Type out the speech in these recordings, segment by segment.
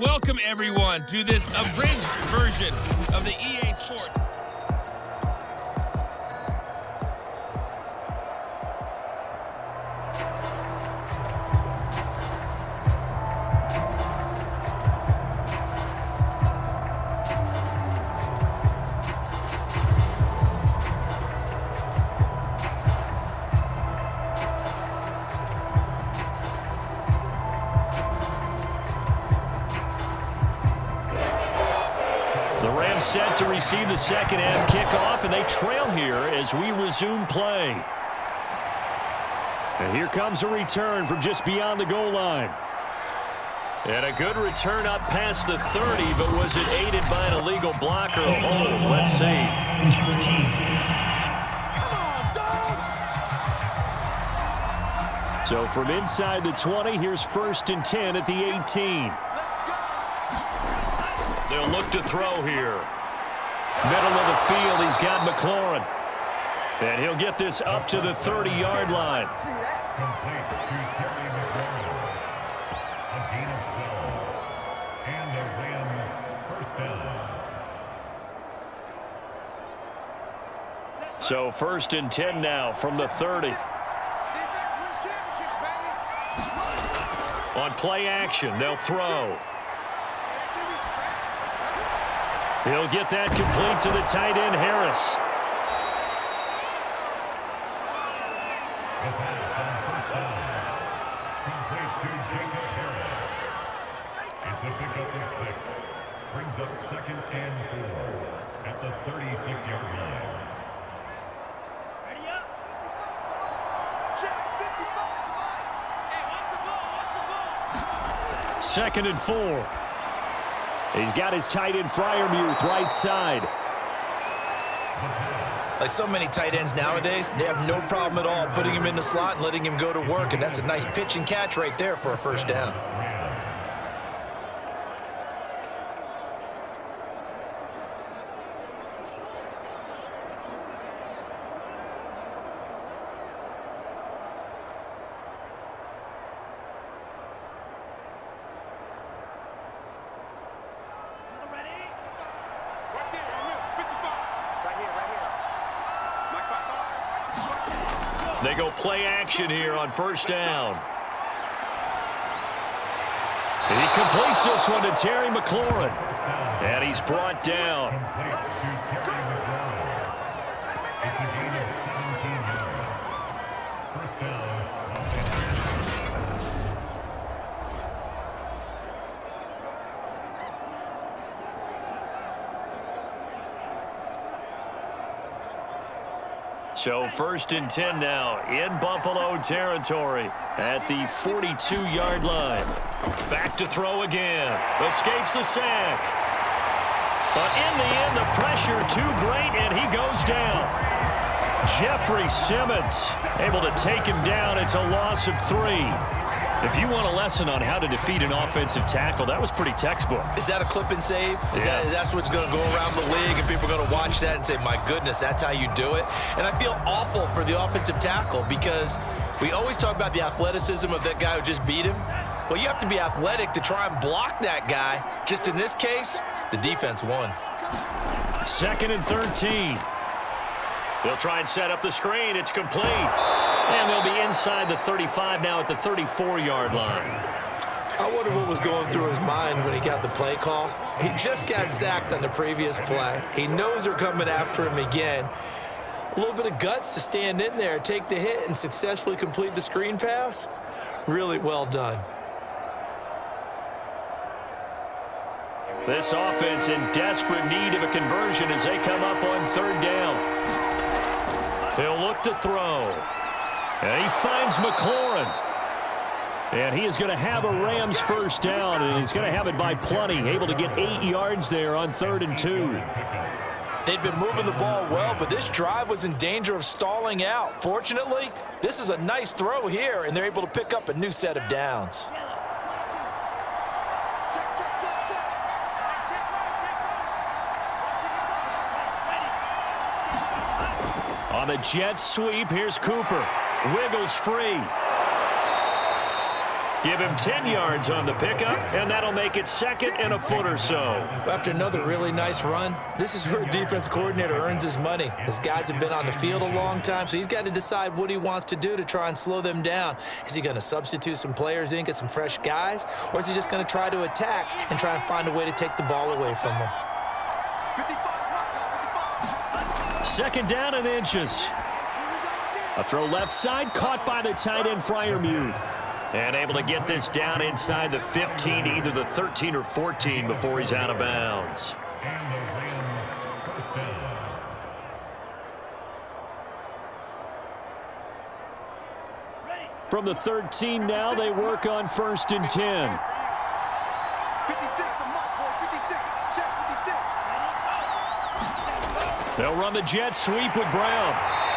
welcome everyone to this abridged version of the EA Sports. Set to receive the second half kickoff, and they trail here as we resume play. And here comes a return from just beyond the goal line. And a good return up past the 30, but was it aided by an illegal block or a hold? Let's see. So from inside the 20, here's 1st and 10 at the 18. They'll look to throw here. Middle of the field, he's got McLaurin. And he'll get this up to the 30-yard line. So 1st and 10 now from the 30. On play action, they'll throw. He'll get that complete to the tight end, Harris. It's a pickup of 6. Brings up 2nd and 4 at the 36-yard line. Ready up. Check 55. Hey, watch the ball. 2nd and 4. He's got his tight end Freiermuth right side. Like so many tight ends nowadays, they have no problem at all putting him in the slot and letting him go to work, and that's a nice pitch and catch right there for a first down. They go play action here on 1st down. And he completes this one to Terry McLaurin. And he's brought down. It's a gain of 17 yards. 1st down. So 1st and 10 now in Buffalo territory at the 42-yard line. Back to throw again. Escapes the sack. But in the end, the pressure too great, and he goes down. Jeffrey Simmons able to take him down. It's a loss of 3. If you want a lesson on how to defeat an offensive tackle, that was pretty textbook. Is that a clip and save? That's what's going to go around the league, and people are going to watch that and say, my goodness, that's how you do it? And I feel awful for the offensive tackle because we always talk about the athleticism of that guy who just beat him. Well, you have to be athletic to try and block that guy. Just in this case, the defense won. 2nd and 13. They'll try and set up the screen. It's complete. And they'll be inside the 35 now at the 34-yard line. I wonder what was going through his mind when he got the play call. He just got sacked on the previous play. He knows they're coming after him again. A little bit of guts to stand in there, take the hit, and successfully complete the screen pass. Really well done. This offense in desperate need of a conversion as they come up on 3rd down. He'll look to throw. And he finds McLaurin. And he is going to have a Rams 1st down, and he's going to have it by plenty. Able to get 8 yards there on 3rd and 2. They'd been moving the ball well, but this drive was in danger of stalling out. Fortunately, this is a nice throw here, and they're able to pick up a new set of downs. On the jet sweep, here's Cooper. Wiggles free. Give him 10 yards on the pickup, and that'll make it 2nd and a foot or so. After another really nice run, this is where a defense coordinator earns his money. His guys have been on the field a long time, so he's got to decide what he wants to do to try and slow them down. Is he going to substitute some players in, get some fresh guys, or is he just going to try to attack and try and find a way to take the ball away from them? 2nd down and inches. A throw left side, caught by the tight end, Freiermuth. And able to get this down inside the 15, either the 13 or 14 before he's out of bounds. And the Rams first down. From the 13 now, they work on 1st and 10. 56 for Mike, boy. 56. Check 56. They'll run the jet sweep with Brown.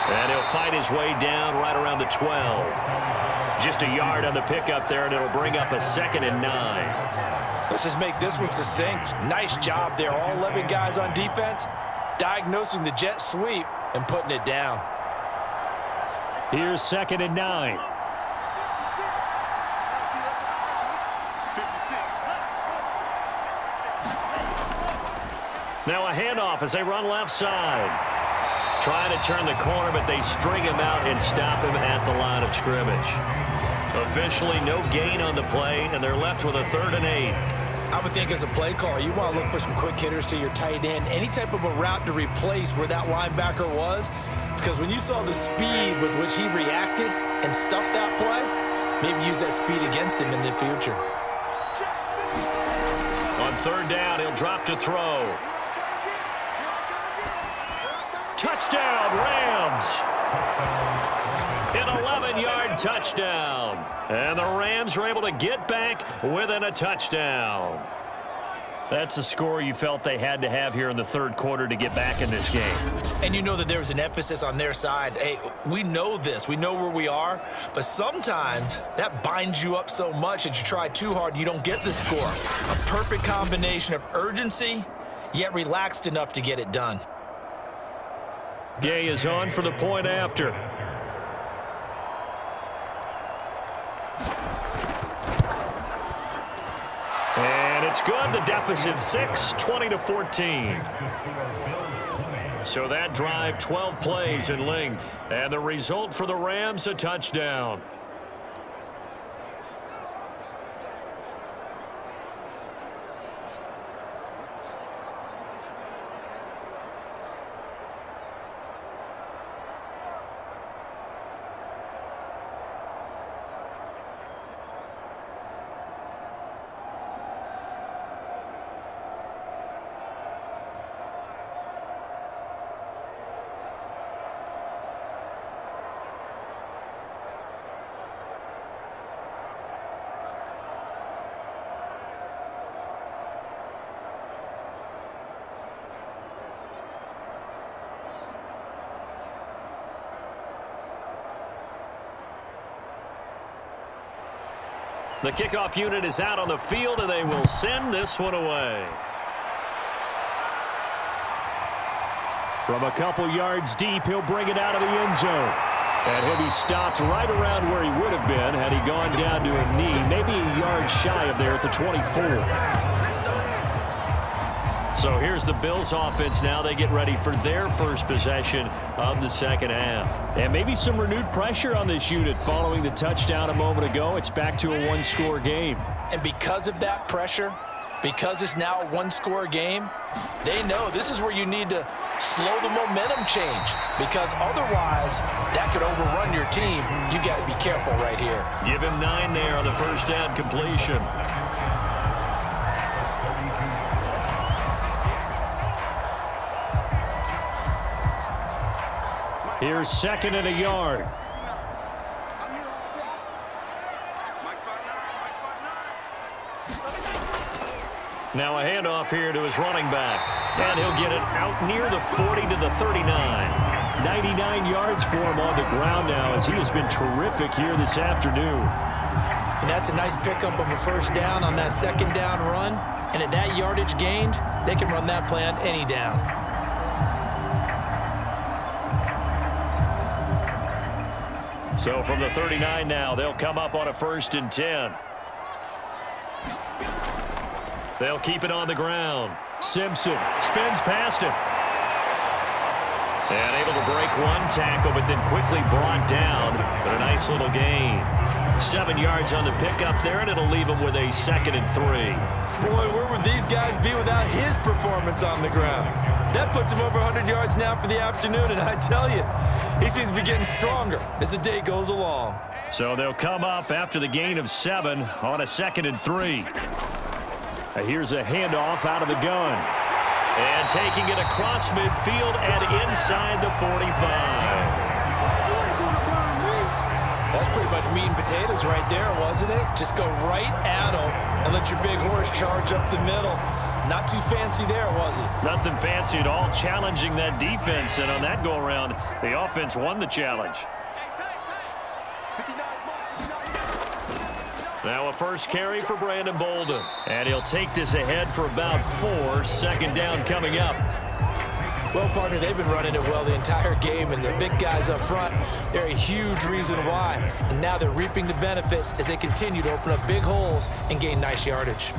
And he'll fight his way down right around the 12. Just a yard on the pickup there, and it'll bring up a 2nd and 9. Let's just make this one succinct. Nice job there, all 11 guys on defense, diagnosing the jet sweep and putting it down. Here's 2nd and 9. 56. Now a handoff as they run left side. Trying to turn the corner, but they string him out and stop him at the line of scrimmage. Officially, no gain on the play, and they're left with a 3rd and 8. I would think as a play caller, you want to look for some quick hitters to your tight end, any type of a route to replace where that linebacker was, because when you saw the speed with which he reacted and stuffed that play, maybe use that speed against him in the future. On 3rd down, he'll drop to throw. Touchdown, Rams! An 11-yard touchdown. And the Rams are able to get back within a touchdown. That's a score you felt they had to have here in the 3rd quarter to get back in this game. And you know that there was an emphasis on their side. Hey, we know this. We know where we are. But sometimes that binds you up so much that you try too hard, you don't get the score. A perfect combination of urgency, yet relaxed enough to get it done. Gay is on for the point after. And it's good. The deficit 6, 20-14. So that drive, 12 plays in length. And the result for the Rams, a touchdown. The kickoff unit is out on the field, and they will send this one away. From a couple yards deep, he'll bring it out of the end zone. And he'll be stopped right around where he would have been had he gone down to a knee, maybe a yard shy of there at the 24. So here's the Bills offense now. They get ready for their first possession of the 2nd half. And maybe some renewed pressure on this unit following the touchdown a moment ago. It's back to a one-score game. And because of that pressure, because it's now a one-score game, they know this is where you need to slow the momentum change, because otherwise that could overrun your team. You got to be careful right here. Give him 9 there on the first down completion. Here's 2nd and a yard. Now a handoff here to his running back. And he'll get it out near the 40 to the 39. 99 yards for him on the ground now, as he has been terrific here this afternoon. And that's a nice pickup of a first down on that 2nd down run. And at that yardage gained, they can run that play on any down. So from the 39 now, they'll come up on a 1st and 10. They'll keep it on the ground. Simpson spins past him. And able to break one tackle, but then quickly brought down. But a nice little gain. 7 yards on the pickup there, and it'll leave him with a 2nd and 3. Boy, where would these guys be without his performance on the ground? That puts him over 100 yards now for the afternoon, and I tell you, he seems to be getting stronger as the day goes along. So they'll come up after the gain of 7 on a 2nd and 3. Here's a handoff out of the gun. And taking it across midfield and inside the 45. That's pretty much meat and potatoes right there, wasn't it? Just go right at him and let your big horse charge up the middle. Not too fancy there, was he? Nothing fancy at all, challenging that defense. And on that go-around, the offense won the challenge. Now a first carry for Brandon Bolden. And he'll take this ahead for about 4. 2nd down coming up. Well, partner, they've been running it well the entire game, and the big guys up front, they're a huge reason why. And now they're reaping the benefits as they continue to open up big holes and gain nice yardage.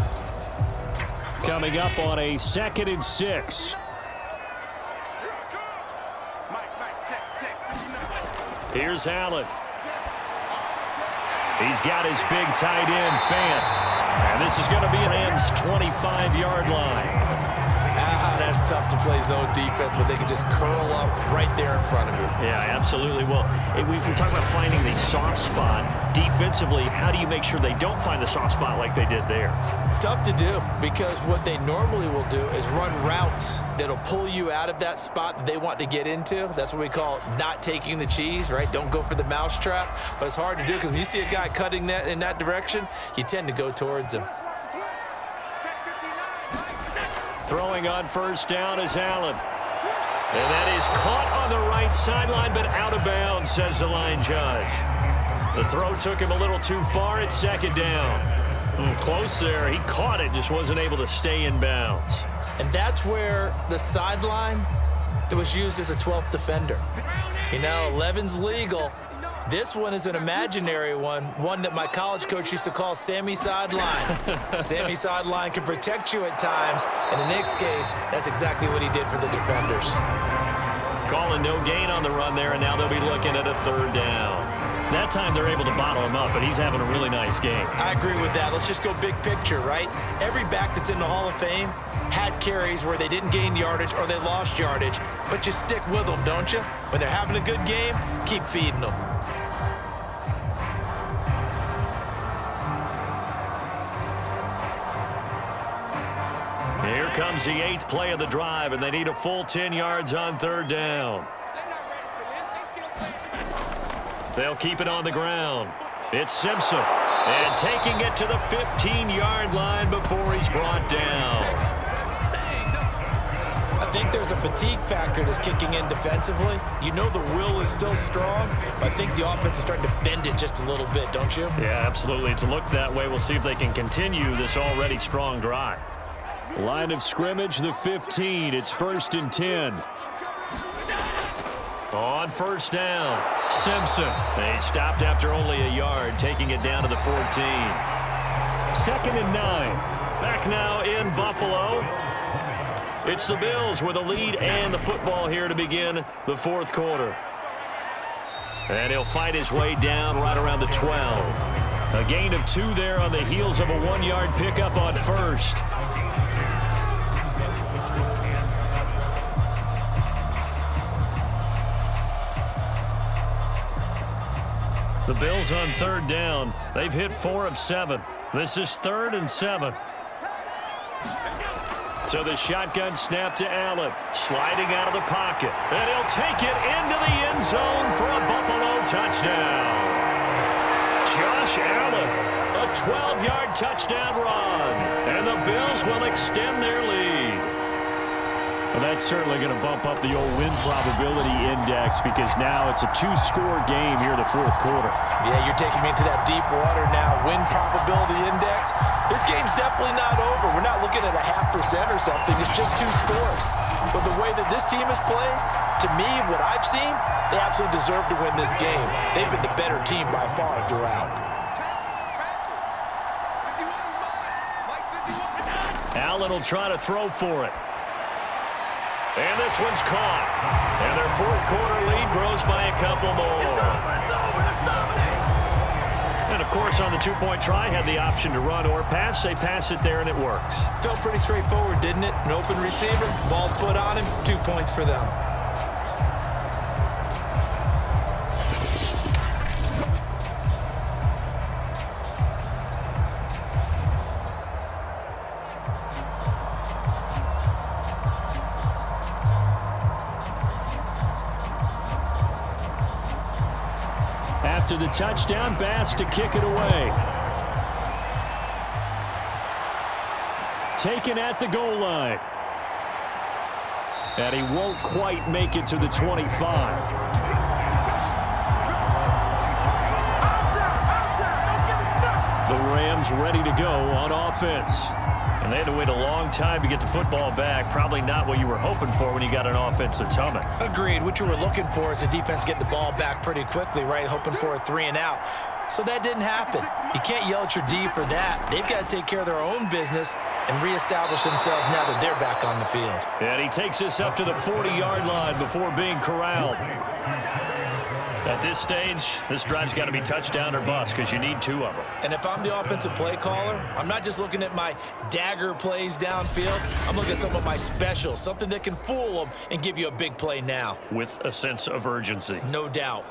Coming up on a 2nd and 6. Here's Allen. He's got his big tight end, Fant. And this is going to be an Rams 25-yard line. That's tough to play zone defense when they can just curl up right there in front of you. Yeah, absolutely. Well, we talk about finding the soft spot. Defensively, how do you make sure they don't find the soft spot like they did there? Tough to do, because what they normally will do is run routes that'll pull you out of that spot that they want to get into. That's what we call not taking the cheese, right? Don't go for the mousetrap. But it's hard to do because when you see a guy cutting that in that direction, you tend to go towards him. Throwing on first down is Allen. And that is caught on the right sideline, but out of bounds, says the line judge. The throw took him a little too far. It's 2nd down. Close there. He caught it, just wasn't able to stay in bounds. And that's where the sideline, it was used as a 12th defender. You know, 11's legal. This one is an imaginary one that my college coach used to call Sammy Sideline. Sammy Sideline can protect you at times, and in Nick's case, that's exactly what he did for the defenders. Calling no gain on the run there, and now they'll be looking at a 3rd down. That time they're able to bottle him up, but he's having a really nice game. I agree with that. Let's just go big picture, right? Every back that's in the Hall of Fame had carries where they didn't gain yardage or they lost yardage, but you stick with them, don't you? When they're having a good game, keep feeding them. Here comes the 8th play of the drive, and they need a full 10 yards on 3rd down. They'll keep it on the ground. It's Simpson, and taking it to the 15-yard line before he's brought down. I think there's a fatigue factor that's kicking in defensively. You know the will is still strong, but I think the offense is starting to bend it just a little bit, don't you? Yeah, absolutely. It's looked that way. We'll see if they can continue this already strong drive. Line of scrimmage, the 15. It's 1st and 10. On first down, Simpson. They stopped after only a yard, taking it down to the 14. 2nd and 9. Back now in Buffalo. It's the Bills with a lead and the football here to begin the 4th quarter. And he'll fight his way down right around the 12. A gain of 2 there on the heels of a 1-yard pickup on first. The Bills on 3rd down. They've hit 4 of 7. This is 3rd and 7. So the shotgun snap to Allen. Sliding out of the pocket. And he'll take it into the end zone for a Buffalo touchdown. Josh Allen, a 12-yard touchdown run. And the Bills will extend their lead. Well, that's certainly going to bump up the old win probability index, because now it's a 2-score game here in the 4th quarter. Yeah, you're taking me into that deep water now. Win probability index. This game's definitely not over. We're not looking at a 0.5% or something. It's just 2 scores. But the way that this team has played, to me, what I've seen, they absolutely deserve to win this game. They've been the better team by far throughout. Allen will try to throw for it. And this one's caught. And their fourth quarter lead grows by a couple more. And, of course, on the two-point try, had the option to run or pass. They pass it there, and it works. Felt pretty straightforward, didn't it? An open receiver, ball's put on him, 2 points for them. After the touchdown, Bass to kick it away. Taken at the goal line. And he won't quite make it to the 25. The Rams ready to go on offense. And they had to wait a long time to get the football back. Probably not what you were hoping for when you got an offense that's humming. Agreed. What you were looking for is the defense getting the ball back pretty quickly, right? Hoping for a 3 and out. So that didn't happen. You can't yell at your D for that. They've got to take care of their own business and reestablish themselves now that they're back on the field. And he takes us up to the 40-yard line before being corralled. At this stage, this drive's got to be touchdown or bust because you need 2 of them. And if I'm the offensive play caller, I'm not just looking at my dagger plays downfield. I'm looking at some of my specials, something that can fool them and give you a big play now. With a sense of urgency. No doubt.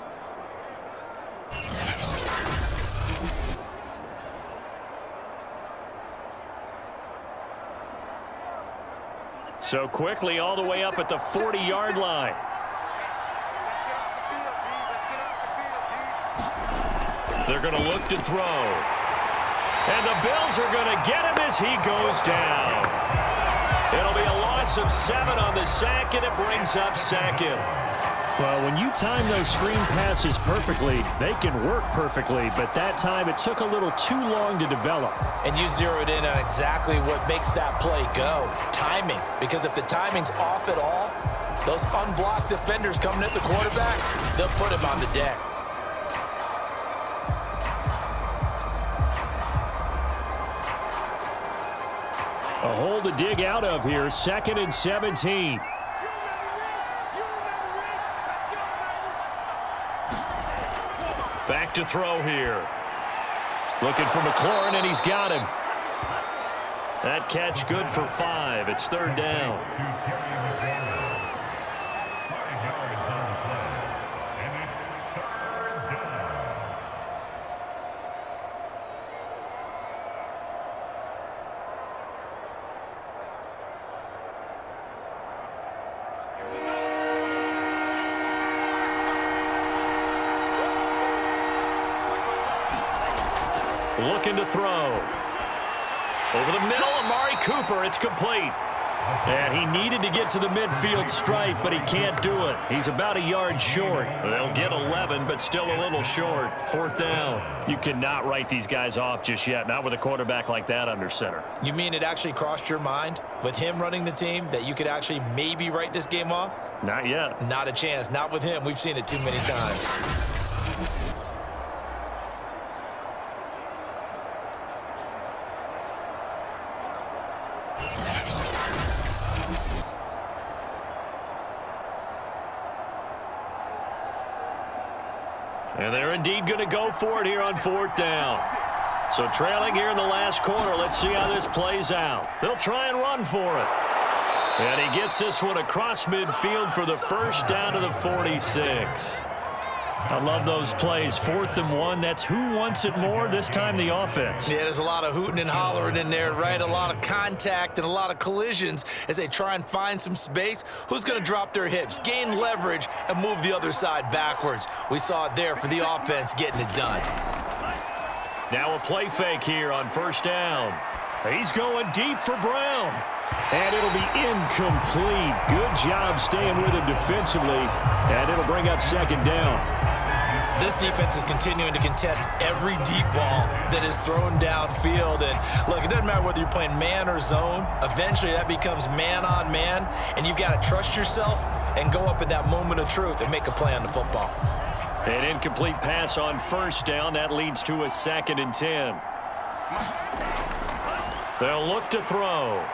So quickly all the way up at the 40-yard line. They're going to look to throw. And the Bills are going to get him as he goes down. It'll be a loss of 7 on the sack, and it brings up second. Well, when you time those screen passes perfectly, they can work perfectly. But that time, it took a little too long to develop. And you zeroed in on exactly what makes that play go. Timing. Because if the timing's off at all, those unblocked defenders coming at the quarterback, they'll put him on the deck. A hole to dig out of here, 2nd and 17. Back to throw here. Looking for McLaurin, and he's got him. That catch good for 5. It's 3rd down. Looking to throw. Over the middle, Amari Cooper. It's complete. And he needed to get to the midfield stripe, but he can't do it. He's about a yard short. They'll get 11, but still a little short. 4th down. You cannot write these guys off just yet, not with a quarterback like that under center. You mean it actually crossed your mind with him running the team that you could actually maybe write this game off? Not yet. Not a chance. Not with him. We've seen it too many times. And they're indeed going to go for it here on 4th down. So trailing here in the last quarter, let's see how this plays out. They'll try and run for it. And he gets this one across midfield for the first down to the 46. I love those plays. 4th and 1. That's who wants it more, this time the offense. Yeah, there's a lot of hooting and hollering in there, right? A lot of contact and a lot of collisions as they try and find some space. Who's going to drop their hips, gain leverage, and move the other side backwards? We saw it there for the offense getting it done. Now a play fake here on 1st down. He's going deep for Brown. And it'll be incomplete. Good job staying with him defensively. And it'll bring up 2nd down. This defense is continuing to contest every deep ball that is thrown downfield. And look, it doesn't matter whether you're playing man or zone. Eventually, that becomes man on man. And you've got to trust yourself and go up at that moment of truth and make a play on the football. An incomplete pass on 1st down. That leads to a 2nd and 10. They'll look to throw.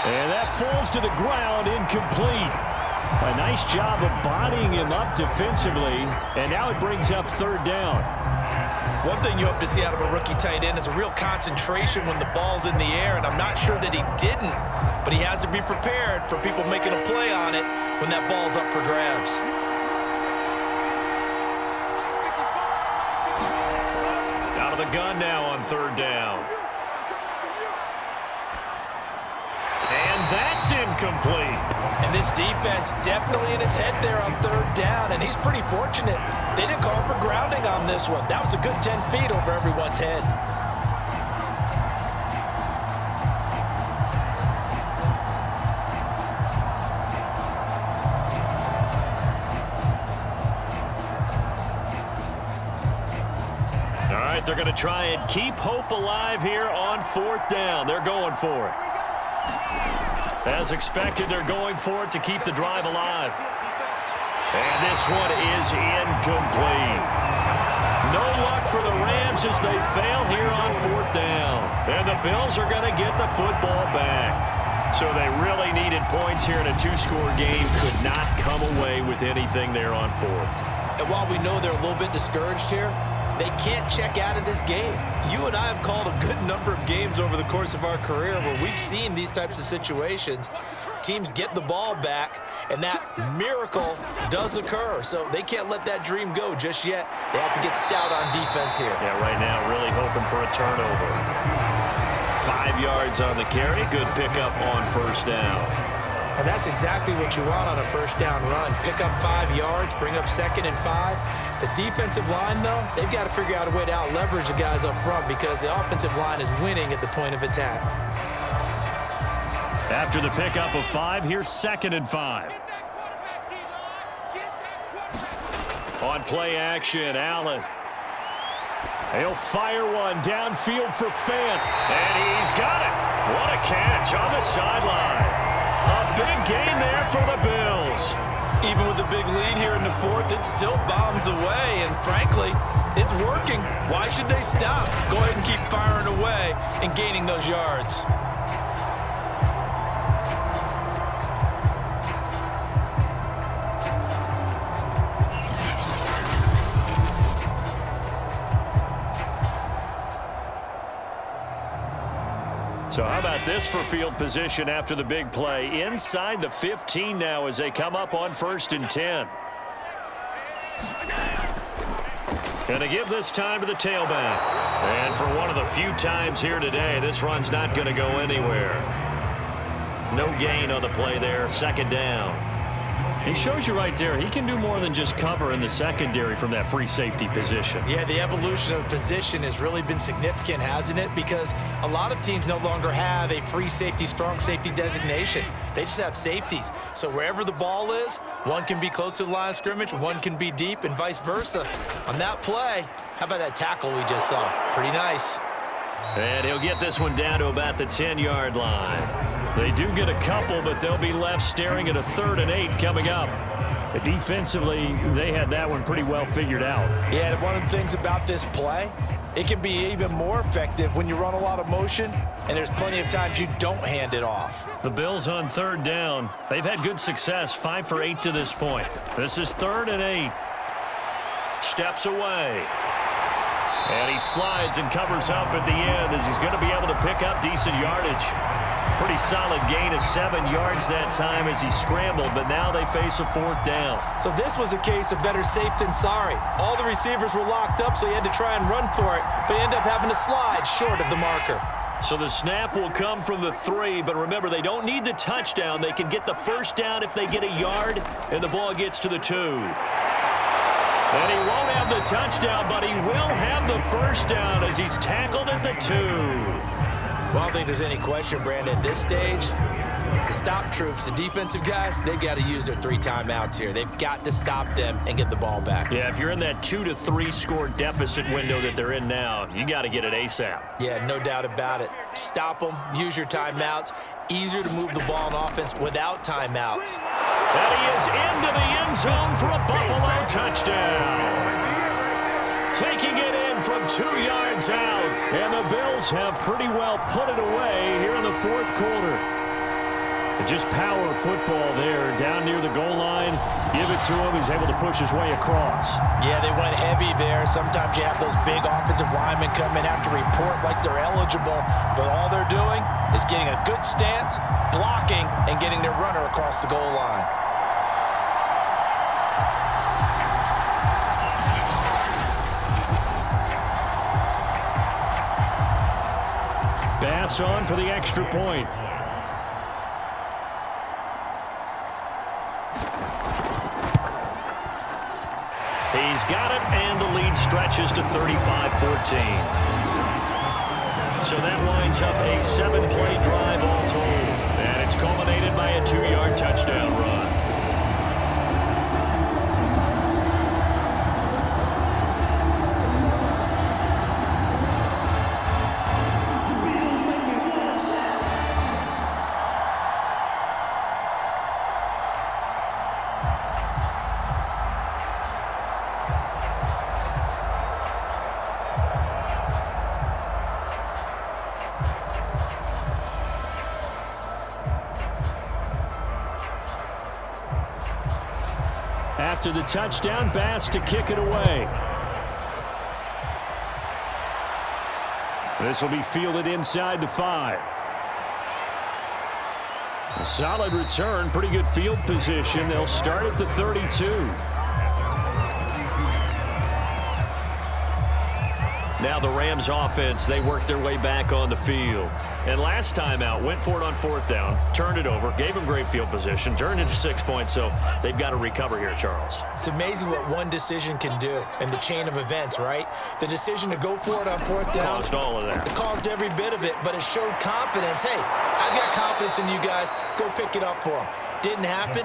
And that falls to the ground, incomplete. A nice job of bodying him up defensively, and now it brings up third down. One thing you hope to see out of a rookie tight end is a real concentration when the ball's in the air, and I'm not sure that he didn't, but he has to be prepared for people making a play on it when that ball's up for grabs. Out of the gun now on third down. And that's incomplete. And this defense definitely in his head there on third down, and he's pretty fortunate. They didn't call for grounding on this one. That was a good 10 feet over everyone's head. All right, they're going to try and keep hope alive here on fourth down. They're going for it. As expected, they're going for it to keep the drive alive. And this one is incomplete. No luck for the Rams as they fail here on fourth down. And the Bills are going to get the football back. So they really needed points here in a two-score game. Could not come away with anything there on fourth. And while we know they're a little bit discouraged here, they can't check out of this game. You and I have called a good number of games over the course of our career where we've seen these types of situations. Teams get the ball back, and that miracle does occur. So they can't let that dream go just yet. They have to get stout on defense here. Yeah, right now really hoping for a turnover. 5 yards on the carry. Good pickup on first down. And that's exactly what you want on a first down run. Pick up 5 yards, bring up 2nd and 5. The defensive line, though, they've got to figure out a way to out-leverage the guys up front because the offensive line is winning at the point of attack. After the pickup of 5, here's 2nd and 5. On play action, Allen. He'll fire one downfield for Fant. And he's got it. What a catch on the sideline. A big gain there for the Bills. Even with a big lead here in the fourth, it still bombs away. And frankly, it's working. Why should they stop? Go ahead and keep firing away and gaining those yards. So how about this for field position after the big play? Inside the 15 now as they come up on 1st and 10. Going to give this time to the tailback. And for one of the few times here today, this run's not going to go anywhere. No gain on the play there, 2nd down. He shows you right there, he can do more than just cover in the secondary from that free safety position. Yeah, the evolution of position has really been significant, hasn't it? Because a lot of teams no longer have a free safety, strong safety designation. They just have safeties. So wherever the ball is, one can be close to the line of scrimmage, one can be deep, and vice versa. On that play, how about that tackle we just saw? Pretty nice. And he'll get this one down to about the 10-yard line. They do get a couple, but they'll be left staring at a 3rd and 8 coming up. Defensively, they had that one pretty well figured out. Yeah, and one of the things about this play, it can be even more effective when you run a lot of motion, and there's plenty of times you don't hand it off. The Bills on 3rd down. They've had good success, 5 for 8 to this point. This is 3rd and 8. Steps away. And he slides and covers up at the end as he's going to be able to pick up decent yardage. Pretty solid gain of 7 yards that time as he scrambled, but now they face a 4th down. So this was a case of better safe than sorry. All the receivers were locked up, so he had to try and run for it, but he ended up having to slide short of the marker. So the snap will come from the 3, but remember, they don't need the touchdown. They can get the 1st down if they get a yard, and the ball gets to the 2. And he won't have the touchdown, but he will have the 1st down as he's tackled at the 2. Well, I don't think there's any question, Brandon, at this stage, the stop troops, the defensive guys, they got to use their 3 timeouts here. They've got to stop them and get the ball back. Yeah, if you're in that 2 to 3 score deficit window that they're in now, you got to get it ASAP. Yeah, no doubt about it. Stop them, use your timeouts. Easier to move the ball on offense without timeouts. And he is into the end zone for a Buffalo touchdown. Taking it in from 2 yards out. And the Bills have pretty well put it away here in the 4th quarter. Just power football there, down near the goal line. Give it to him. He's able to push his way across. Yeah, they went heavy there. Sometimes you have those big offensive linemen come in, have to report like they're eligible, but all they're doing is getting a good stance, blocking, and getting their runner across the goal line. Bass on for the extra point. He's got it, and the lead stretches to 35-14. So that winds up a 7-play drive all told, and it's culminated by a 2-yard touchdown run. After the touchdown, Bass to kick it away. This will be fielded inside the 5. A solid return, pretty good field position. They'll start at the 32. Now the Rams offense, they work their way back on the field. And last time out, went for it on 4th down, turned it over, gave them great field position, turned into 6 points, so they've got to recover here, Charles. It's amazing what one decision can do in the chain of events, right? The decision to go for it on 4th down. Caused all of that. It caused every bit of it, but it showed confidence. Hey, I've got confidence in you guys. Go pick it up for them. Didn't happen.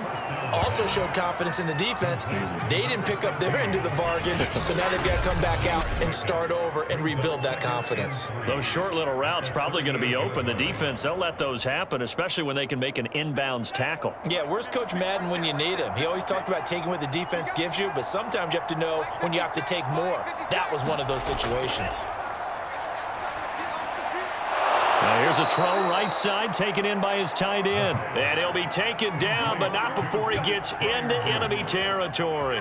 Also showed confidence in the defense. They didn't pick up their end of the bargain, so now they've got to come back out and start over and rebuild that confidence. Those short little routes probably going to be open. The defense, they'll let those happen, especially when they can make an inbounds tackle. Yeah, where's Coach Madden when you need him? He always talked about taking what the defense gives you, but sometimes you have to know when you have to take more. That was one of those situations. Now here's a throw right side, taken in by his tight end. And he'll be taken down, but not before he gets into enemy territory.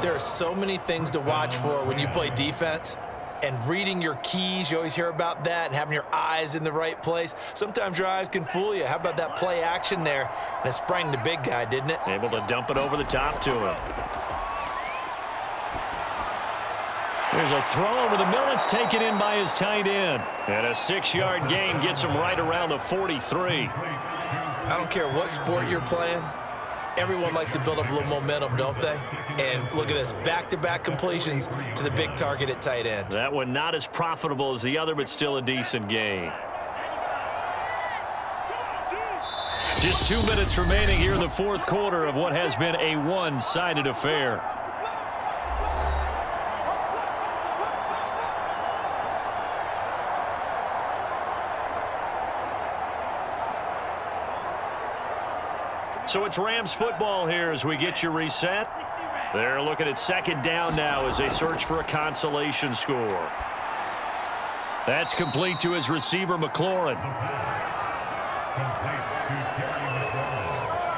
There are so many things to watch for when you play defense. And reading your keys, you always hear about that, and having your eyes in the right place. Sometimes your eyes can fool you. How about that play action there? And it sprang the big guy, didn't it? Able to dump it over the top to him. There's a throw over the middle. It's taken in by his tight end. And a 6-yard gain gets him right around the 43. I don't care what sport you're playing. Everyone likes to build up a little momentum, don't they? And look at this, back-to-back completions to the big target at tight end. That one not as profitable as the other, but still a decent gain. Just 2 minutes remaining here in the 4th quarter of what has been a one-sided affair. So it's Rams football here as we get you reset. They're looking at 2nd down now as they search for a consolation score. That's complete to his receiver, McLaurin. Complete to Terry McLaurin.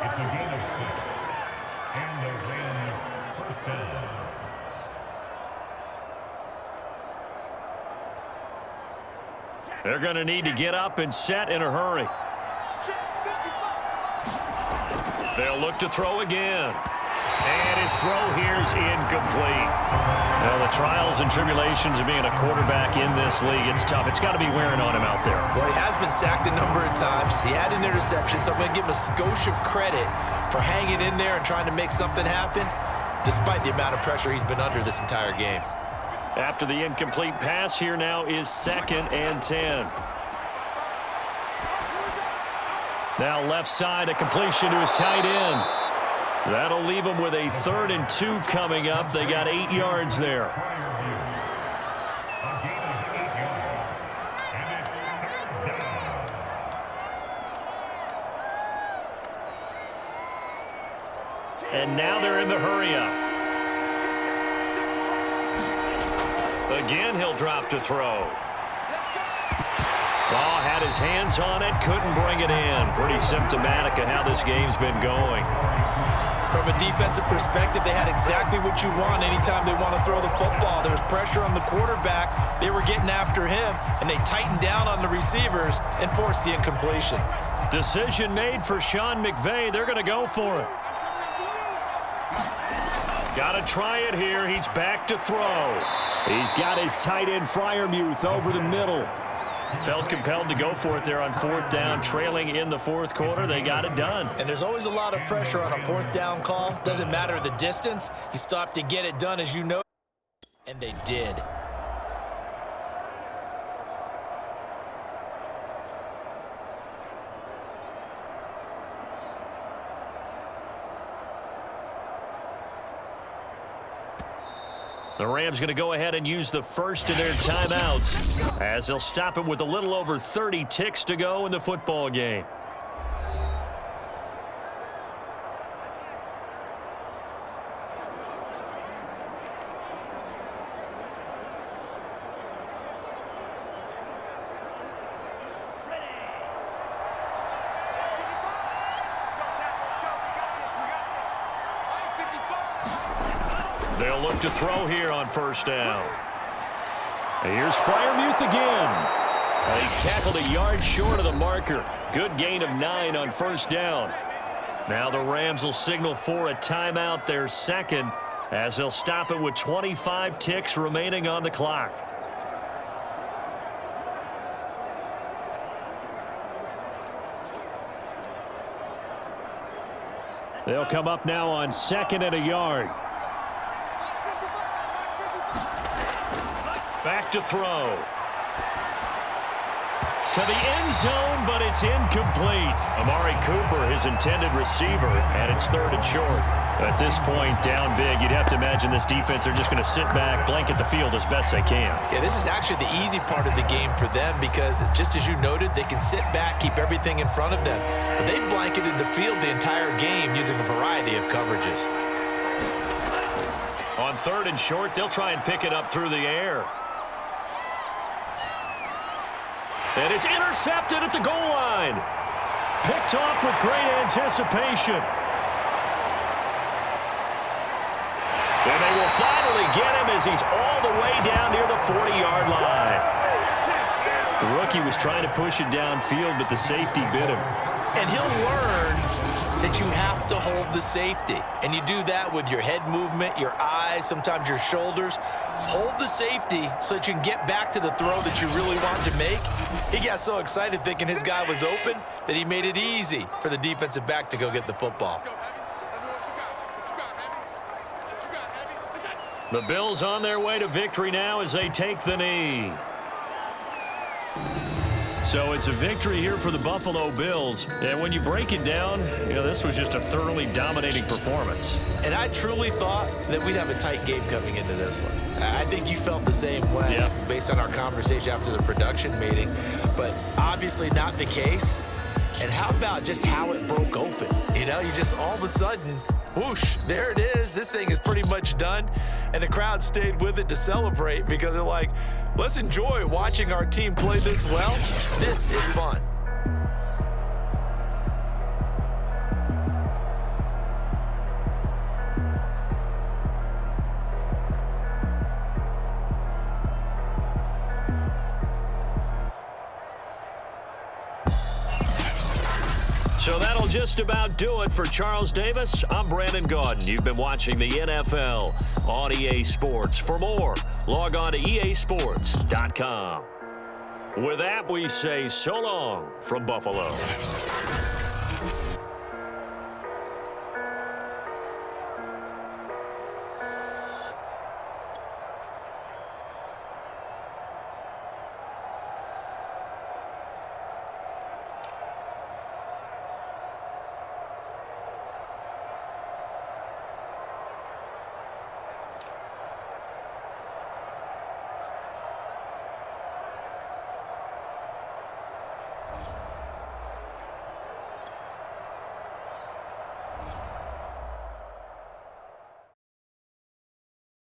It's a gain of 6. And the Rams first down. They're going to need to get up and set in a hurry. They'll look to throw again. And his throw here is incomplete. Well, the trials and tribulations of being a quarterback in this league, it's tough. It's got to be wearing on him out there. Well, he has been sacked a number of times. He had an interception, so I'm going to give him a skosh of credit for hanging in there and trying to make something happen, despite the amount of pressure he's been under this entire game. After the incomplete pass, here now is 2nd and 10. Now left side, a completion to his tight end. That'll leave him with a 3rd and 2 coming up. They got 8 yards there. And now they're in the hurry up. Again, he'll drop to throw. Ball had his hands on it, couldn't bring it in. Pretty symptomatic of how this game's been going. From a defensive perspective, they had exactly what you want anytime they want to throw the football. There was pressure on the quarterback. They were getting after him, and they tightened down on the receivers and forced the incompletion. Decision made for Sean McVay. They're going to go for it. Got to try it here. He's back to throw. He's got his tight end Freiermuth over the middle. Felt compelled to go for it there on fourth down, trailing in the fourth quarter. They got it done. And there's always a lot of pressure on a fourth down call. Doesn't matter the distance. You still have to get it done, as you know. And they did. The Rams going to go ahead and use the first of their timeouts as they'll stop it with a little over 30 ticks to go in the football game. They'll look to throw here on first down. Here's Freiermuth again. He's tackled a yard short of the marker. Good gain of 9 on first down. Now the Rams will signal for a timeout, their second, as they'll stop it with 25 ticks remaining on the clock. They'll come up now on 2nd and a yard. Back to throw. To the end zone, but it's incomplete. Amari Cooper, his intended receiver, and it's 3rd and short. At this point, down big, you'd have to imagine this defense, they're just going to sit back, blanket the field as best they can. Yeah, this is actually the easy part of the game for them because, just as you noted, they can sit back, keep everything in front of them. But they've blanketed the field the entire game using a variety of coverages. On 3rd and short, they'll try and pick it up through the air. And it's intercepted at the goal line. Picked off with great anticipation. And they will finally get him as he's all the way down near the 40-yard line. The rookie was trying to push it downfield, but the safety bit him. And he'll learn that you have to hold the safety. And you do that with your head movement, your eyes, sometimes your shoulders. Hold the safety so that you can get back to the throw that you really want to make. He got so excited thinking his guy was open that he made it easy for the defensive back to go get the football. The Bills on their way to victory now as they take the knee. So it's a victory here for the Buffalo Bills. And when you break it down, you know, this was just a thoroughly dominating performance. And I truly thought that we'd have a tight game coming into this one. I think you felt the same way based on our conversation after the production meeting. But obviously not the case. And how about just how it broke open? You know, you just all of a sudden, whoosh, there it is. This thing is pretty much done. And the crowd stayed with it to celebrate because they're like, let's enjoy watching our team play this well. This is fun. So that'll just about do it for Charles Davis. I'm Brandon Gaudin. You've been watching the NFL on EA Sports. For more, log on to easports.com. With that, we say so long from Buffalo.